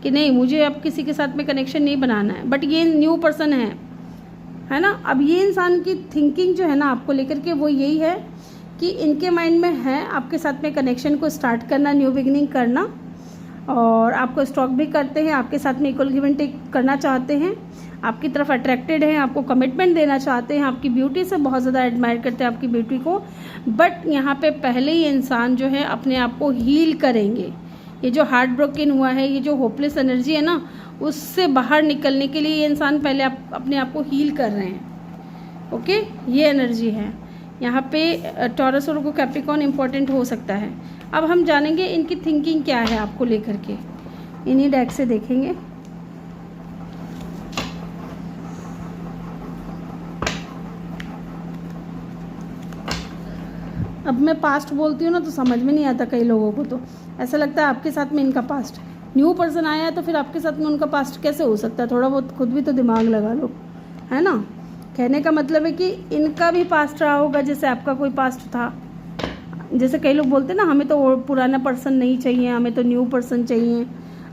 कि नहीं मुझे अब किसी के साथ में कनेक्शन नहीं बनाना है, बट ये न्यू पर्सन है ना। अब ये इंसान की थिंकिंग जो है ना आपको लेकर के वो यही है कि इनके माइंड में है आपके साथ में कनेक्शन को स्टार्ट करना, न्यू बिगिनिंग करना, और आपको स्टॉक भी करते हैं, आपके साथ में इक्वल गिव एंड टेक करना चाहते हैं, आपकी तरफ अट्रैक्टेड हैं, आपको कमिटमेंट देना चाहते हैं, आपकी ब्यूटी से बहुत ज़्यादा एडमायर करते हैं आपकी ब्यूटी को। बट यहाँ पे पहले ही इंसान जो है अपने आप को हील करेंगे। ये जो हार्ट ब्रोकन हुआ है, ये जो होपलेस एनर्जी है ना, उससे बाहर निकलने के लिए ये इंसान पहले अपने आप को हील कर रहे हैं। ओके, ये एनर्जी है यहाँ पे। टॉरस और कैप्रिकॉर्न इम्पोर्टेंट हो सकता है। अब हम जानेंगे इनकी थिंकिंग क्या है आपको लेकर के, इन्हीं डेक से देखेंगे। अब मैं पास्ट बोलती हूँ ना तो समझ में नहीं आता कई लोगों को, तो ऐसा लगता है आपके साथ में इनका पास्ट। न्यू पर्सन आया है तो फिर आपके साथ में उनका पास्ट कैसे हो सकता है? थोड़ा बहुत खुद भी तो दिमाग लगा लो, है ना। कहने का मतलब है कि इनका भी पास्ट रहा होगा जैसे आपका कोई पास्ट था। जैसे कई लोग बोलते हैं ना हमें तो पुराना पर्सन नहीं चाहिए, हमें तो न्यू पर्सन चाहिए।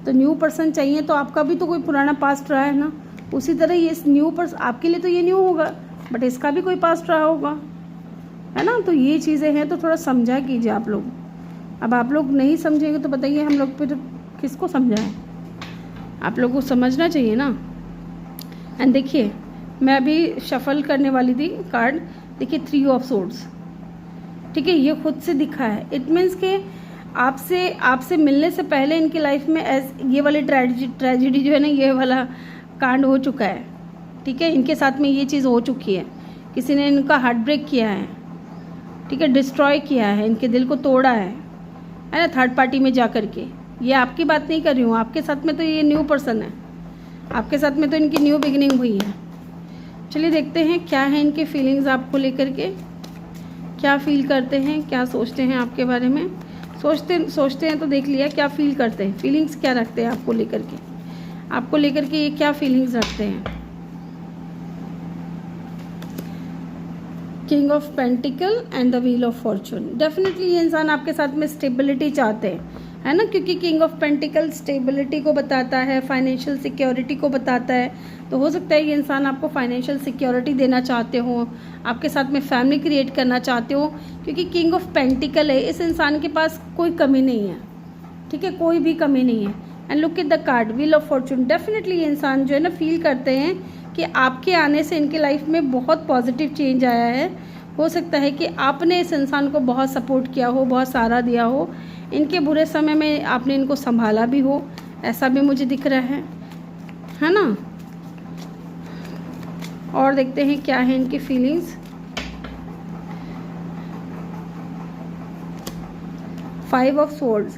तो न्यू पर्सन चाहिए तो आपका भी तो कोई पुराना पास्ट रहा है ना। उसी तरह ये न्यू पर्सन आपके लिए तो ये न्यू होगा, बट इसका भी कोई पास्ट रहा होगा, है ना। तो ये चीज़ें हैं, तो थोड़ा समझा कीजिए आप लोग। अब आप लोग नहीं समझेंगे तो बताइए हम लोग फिर किसको समझाएं? आप लोगों को समझना चाहिए ना। एंड देखिए मैं अभी शफल करने वाली थी कार्ड, देखिए 3 ऑफ सोर्ड्स, ठीक है, ये खुद से दिखा है। इट मीन्स के आपसे मिलने से पहले इनकी लाइफ में ये वाली ट्रेजिडी जो है ना, ये वाला कांड हो चुका है, ठीक है। इनके साथ में ये चीज़ हो चुकी है, किसी ने इनका हार्ट ब्रेक किया है, ठीक है, डिस्ट्रॉय किया है, इनके दिल को तोड़ा है ना, थर्ड पार्टी में जा कर के। ये आपकी बात नहीं कर रही हूँ, आपके साथ में तो ये न्यू पर्सन है, आपके साथ में तो इनकी न्यू बिगिनिंग हुई है। चलिए देखते हैं क्या है इनके फीलिंग्स आपको लेकर के, क्या फील करते हैं, क्या सोचते हैं आपके बारे में। सोचते हैं तो देख लिया, क्या फील करते हैं, फीलिंग्स क्या रखते हैं आपको लेकर के ये क्या फीलिंग्स रखते हैं। King of pentacle and the wheel of fortune. Definitely ये इंसान आपके साथ में स्टेबिलिटी चाहते हैं, है ना, क्योंकि किंग ऑफ पेंटिकल स्टेबिलिटी को बताता है, फाइनेंशियल सिक्योरिटी को बताता है। तो हो सकता है ये इंसान आपको फाइनेंशियल सिक्योरिटी देना चाहते हो, आपके साथ में फैमिली क्रिएट करना चाहते हो, क्योंकि किंग ऑफ पेंटिकल है, इस इंसान के पास कोई कमी नहीं है, ठीक है, कोई भी कमी नहीं है। And look at the card wheel of fortune. Definitely ये इंसान जो है ना फील करते हैं कि आपके आने से इनके लाइफ में बहुत पॉजिटिव चेंज आया है। हो सकता है कि आपने इस इंसान को बहुत सपोर्ट किया हो, बहुत सहारा दिया हो, इनके बुरे समय में आपने इनको संभाला भी हो, ऐसा भी मुझे दिख रहा है ना। और देखते हैं क्या है इनकी feelings. 5 of swords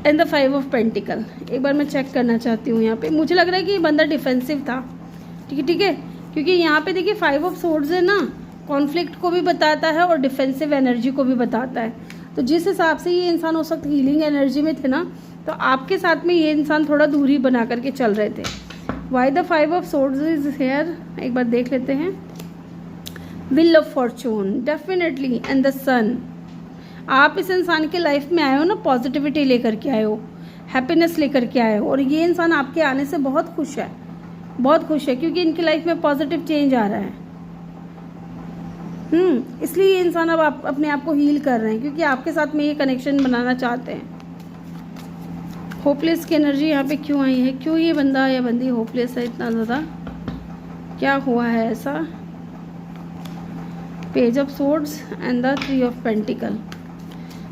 and the 5 of pentacle. एक बार मैं चेक करना चाहती हूँ यहाँ पे। मुझे लग रहा है कि ये बंदा डिफेंसिव था, ठीक है, क्योंकि यहाँ पे देखिए 5 ऑफ स्वॉर्ड्स है ना, कॉन्फ्लिक्ट को भी बताता है और डिफेंसिव एनर्जी को भी बताता है। तो जिस हिसाब से ये इंसान उस वक्त हीलिंग एनर्जी में थे ना, तो आपके साथ में ये इंसान थोड़ा दूरी बना करके चल रहे थे। Why the 5 of swords is here, एक बार देख लेते हैं। Wheel of fortune definitely and the sun. आप इस इंसान के लाइफ में आए हो ना, पॉजिटिविटी लेकर के आए हो, हैप्पीनेस लेकर के आए हो, और ये इंसान आपके आने से बहुत खुश है, क्योंकि इनकी लाइफ में पॉजिटिव चेंज आ रहा है। इसलिए ये इंसान अब आप अपने आप को हील कर रहे हैं, क्योंकि आपके साथ में ये कनेक्शन बनाना चाहते हैं। होपलेस की एनर्जी यहाँ पे क्यों आई है? क्यों ये बंदा या बंदी होपलेस है इतना ज़्यादा? क्या हुआ है ऐसा? Page of swords and the 3 of pentacle.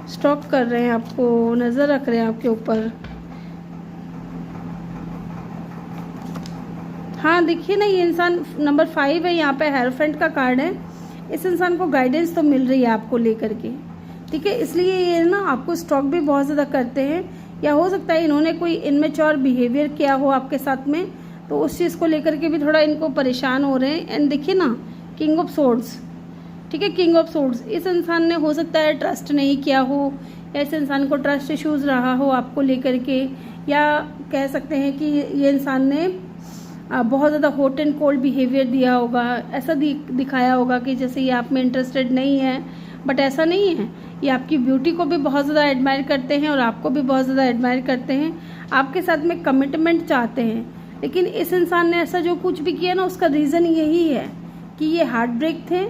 Stock कर रहे हैं आपको, नज़र रख रहे हैं आपके ऊपर। हाँ देखिए ना, ये इंसान नंबर 5 है, यहाँ पे हेयरफ्रेंड का कार्ड है। इस इंसान को गाइडेंस तो मिल रही है आपको लेकर के, ठीक है, इसलिए ये ना आपको स्टॉक भी बहुत ज़्यादा करते हैं। या हो सकता है इन्होंने कोई इनमेच्योर बिहेवियर किया हो आपके साथ में, तो उस चीज़ को लेकर के भी थोड़ा इनको परेशान हो रहे हैं। एंड देखिए ना, किंग ऑफ सोर्ड्स, ठीक है, किंग ऑफ सोर्ड्स। इस इंसान ने हो सकता है ट्रस्ट नहीं किया हो, या इस इंसान को ट्रस्ट इश्यूज़ रहा हो आपको लेकर के, या कह सकते हैं कि ये इंसान ने बहुत ज़्यादा हॉट एंड कोल्ड बिहेवियर दिया होगा, ऐसा दिखाया होगा कि जैसे ये आप में इंटरेस्टेड नहीं है, बट ऐसा नहीं है, ये आपकी ब्यूटी को भी बहुत ज़्यादा एडमायर करते हैं और आपको भी बहुत ज़्यादा एडमायर करते हैं, आपके साथ में कमिटमेंट चाहते हैं। लेकिन इस इंसान ने ऐसा जो कुछ भी किया ना, उसका रीज़न यही है कि ये हार्ट ब्रेक थे,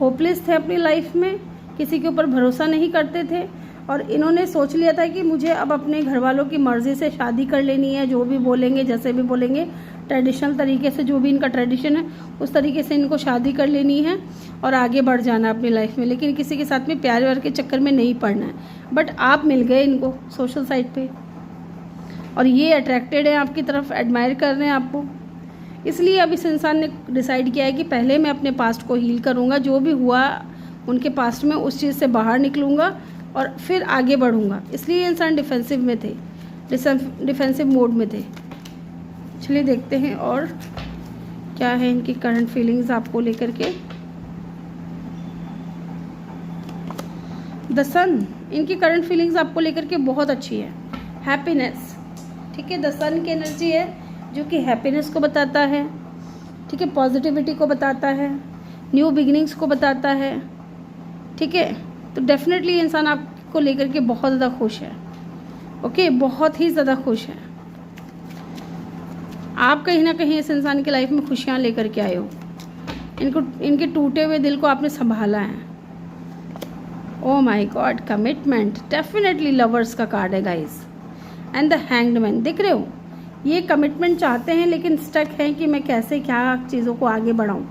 होपलेस थे अपनी लाइफ में, किसी के ऊपर भरोसा नहीं करते थे और इन्होंने सोच लिया था कि मुझे अब अपने घर वालों की मर्ज़ी से शादी कर लेनी है, जो भी बोलेंगे, जैसे भी बोलेंगे, ट्रेडिशनल तरीके से, जो भी इनका ट्रेडिशन है उस तरीके से इनको शादी कर लेनी है और आगे बढ़ जाना है अपनी लाइफ में। लेकिन किसी के साथ में प्यार व्यार के चक्कर में नहीं पड़ना है। बट आप मिल गए इनको सोशल साइट पे और ये अट्रैक्टेड है आपकी तरफ, एडमायर कर रहे हैं आपको। इसलिए अब इस इंसान ने डिसाइड किया है कि पहले मैं अपने पास्ट को हील करूँगा, जो भी हुआ उनके पास्ट में उस चीज़ से बाहर निकलूँगा और फिर आगे बढ़ूँगा। इसलिए ये इंसान डिफेंसिव में थे, डिफेंसिव मोड में थे। चलिए देखते हैं और क्या है इनकी करंट फीलिंग्स आपको लेकर के। द सन, इनकी करंट फीलिंग्स आपको लेकर के बहुत अच्छी है। हैप्पीनेस, ठीक है, द सन की एनर्जी है जो कि हैप्पीनेस को बताता है, ठीक है, पॉजिटिविटी को बताता है, न्यू बिगिनिंग्स को बताता है, ठीक है। तो डेफिनेटली इंसान आपको लेकर के बहुत ज़्यादा खुश है, ओके, बहुत ही ज़्यादा खुश है। आप कहीं ना कहीं इस इंसान की लाइफ में खुशियाँ लेकर के आए हो। इनके टूटे हुए दिल को आपने संभाला है। Oh my God, commitment, definitely lovers का कार्ड है guys, and the hanged man, दिख रहे हो, ये कमिटमेंट चाहते हैं लेकिन स्टक हैं कि मैं कैसे क्या चीज़ों को आगे बढ़ाऊँ,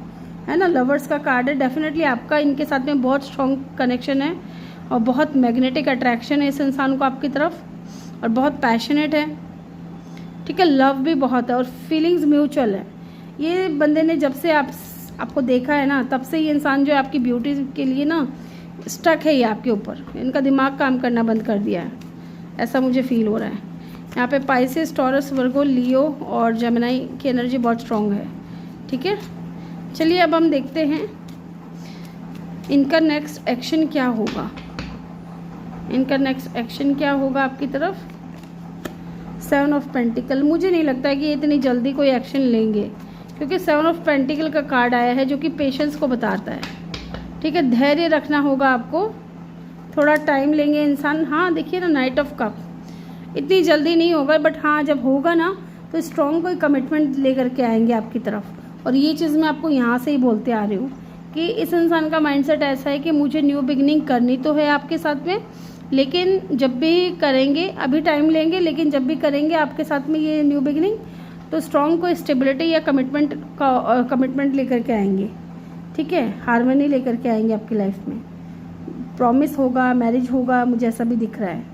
है ना। लवर्स का कार्ड है। डेफिनेटली आपका इनके साथ में बहुत स्ट्रॉन्ग कनेक्शन है और बहुत मैग्नेटिक अट्रैक्शन है इस इंसान को आपकी तरफ और बहुत पैशनेट है, ठीक है, लव भी बहुत है और फीलिंग्स म्यूचुअल है। ये बंदे ने जब से आपको देखा है ना, तब से ये इंसान जो है आपकी ब्यूटी के लिए ना स्टक है, ये आपके ऊपर, इनका दिमाग काम करना बंद कर दिया है, ऐसा मुझे फील हो रहा है। यहाँ पे पाइसेस, टॉरस, वर्गो, लियो और जेमिनी की एनर्जी बहुत स्ट्रॉन्ग है, ठीक है। चलिए अब हम देखते हैं इनका नेक्स्ट एक्शन क्या होगा। इनका नेक्स्ट एक्शन क्या होगा आपकी तरफ। 7 ऑफ पेंटिकल, मुझे नहीं लगता है कि ये इतनी जल्दी कोई एक्शन लेंगे, क्योंकि 7 ऑफ पेंटिकल का कार्ड आया है जो कि पेशेंस को बताता है, ठीक है। धैर्य रखना होगा आपको, थोड़ा टाइम लेंगे इंसान। हाँ देखिए ना, नाइट ऑफ कप, इतनी जल्दी नहीं होगा, बट हाँ जब होगा ना तो स्ट्रॉन्ग कोई कमिटमेंट लेकर के आएंगे आपकी तरफ। और ये चीज़ मैं आपको यहाँ से ही बोलते आ रही हूँ कि इस इंसान का माइंडसेट ऐसा है कि मुझे न्यू बिगनिंग करनी तो है आपके साथ में, लेकिन जब भी करेंगे, अभी टाइम लेंगे, लेकिन जब भी करेंगे आपके साथ में ये न्यू बिगनिंग, तो स्ट्रॉन्ग कोई स्टेबिलिटी या कमिटमेंट लेकर के आएंगे, ठीक है, हार्मनी लेकर के आएंगे आपकी लाइफ में। प्रॉमिस होगा, मैरिज होगा, मुझे ऐसा भी दिख रहा है,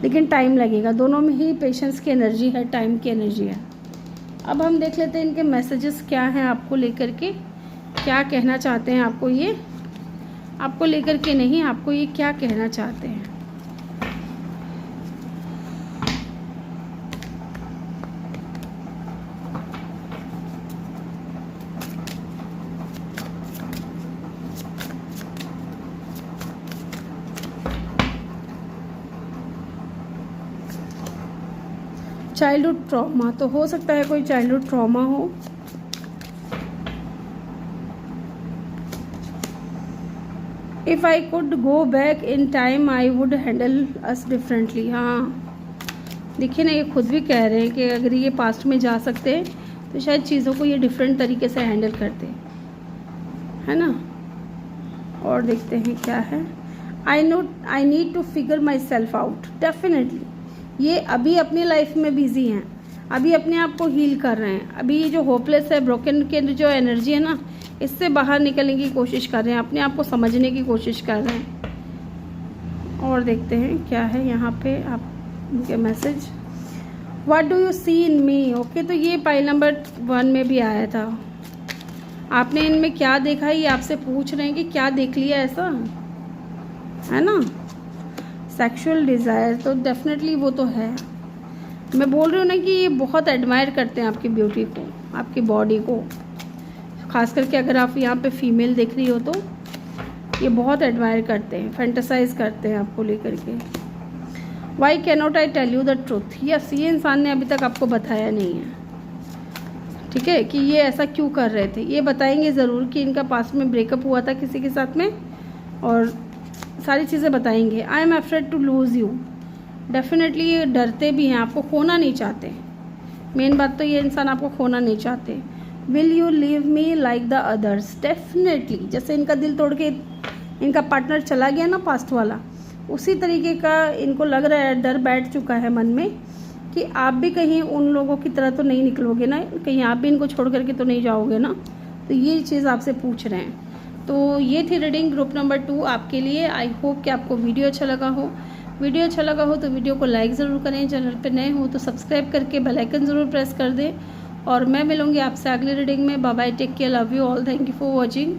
लेकिन टाइम लगेगा। दोनों में ही पेशेंस की एनर्जी है, टाइम की एनर्जी है। अब हम देख लेते हैं इनके मैसेजेस क्या हैं आपको लेकर के, क्या कहना चाहते हैं आपको ये, आपको लेकर के नहीं, आपको ये क्या कहना चाहते हैं। चाइल्डहुड ट्रॉमा, तो हो सकता है कोई चाइल्डहुड ट्रॉमा हो। If I could go back in time I would handle us differently. हाँ देखिए ना, ये खुद भी कह रहे हैं कि अगर ये पास्ट में जा सकते हैं तो शायद चीज़ों को ये डिफरेंट तरीके से हैंडल करते, है ना। और देखते हैं क्या है। I need to figure myself out, definitely ये अभी अपनी लाइफ में बिजी हैं, अभी अपने आप को हील कर रहे हैं। अभी ये जो होपलेस है, ब्रोकन के जो एनर्जी है ना, इससे बाहर निकलने की कोशिश कर रहे हैं, अपने आप को समझने की कोशिश कर रहे हैं। और देखते हैं क्या है यहाँ पे आप उनके message. What do you see in me, okay, तो ये पाइल नंबर 1 में भी आया था। आपने इनमें क्या देखा है, ये आपसे पूछ रहे हैं कि क्या देख लिया ऐसा, है ना। सेक्सुअल डिज़ायर, तो डेफिनेटली वो तो है। मैं बोल रही हूँ ना कि ये बहुत एडमायर करते हैं आपकी ब्यूटी को, आपकी बॉडी को, खास करके अगर आप यहाँ पे फीमेल देख रही हो तो ये बहुत एडमायर करते हैं, फैंटेसाइज करते हैं आपको लेकर के। Why cannot I tell you the truth, yes, ये इंसान ने अभी तक आपको बताया नहीं है, ठीक है, कि ये ऐसा क्यों कर रहे थे। ये बताएंगे ज़रूर कि इनका पास्ट में ब्रेकअप हुआ था किसी के साथ में, और सारी चीज़ें बताएंगे। I am afraid to lose you, definitely ये डरते भी हैं, आपको खोना नहीं चाहते। मेन बात तो ये, इंसान आपको खोना नहीं चाहते। Will you leave me like the others, definitely जैसे इनका दिल तोड़ के इनका पार्टनर चला गया ना पास्ट वाला, उसी तरीके का इनको लग रहा है, डर बैठ चुका है मन में कि आप भी कहीं उन लोगों की तरह तो नहीं निकलोगे ना, कहीं आप भी इनको छोड़ करके तो नहीं जाओगे ना। तो ये चीज़ आपसे पूछ रहे हैं। तो ये थी रीडिंग ग्रुप नंबर 2 आपके लिए। आई होप कि आपको वीडियो अच्छा लगा हो। वीडियो अच्छा लगा हो तो वीडियो को लाइक ज़रूर करें, चैनल पे नए हो तो सब्सक्राइब करके बेल आइकन ज़रूर प्रेस कर दें। और मैं मिलूँगी आपसे अगली रीडिंग में। Bye bye, take care, love you all, thank you for watching.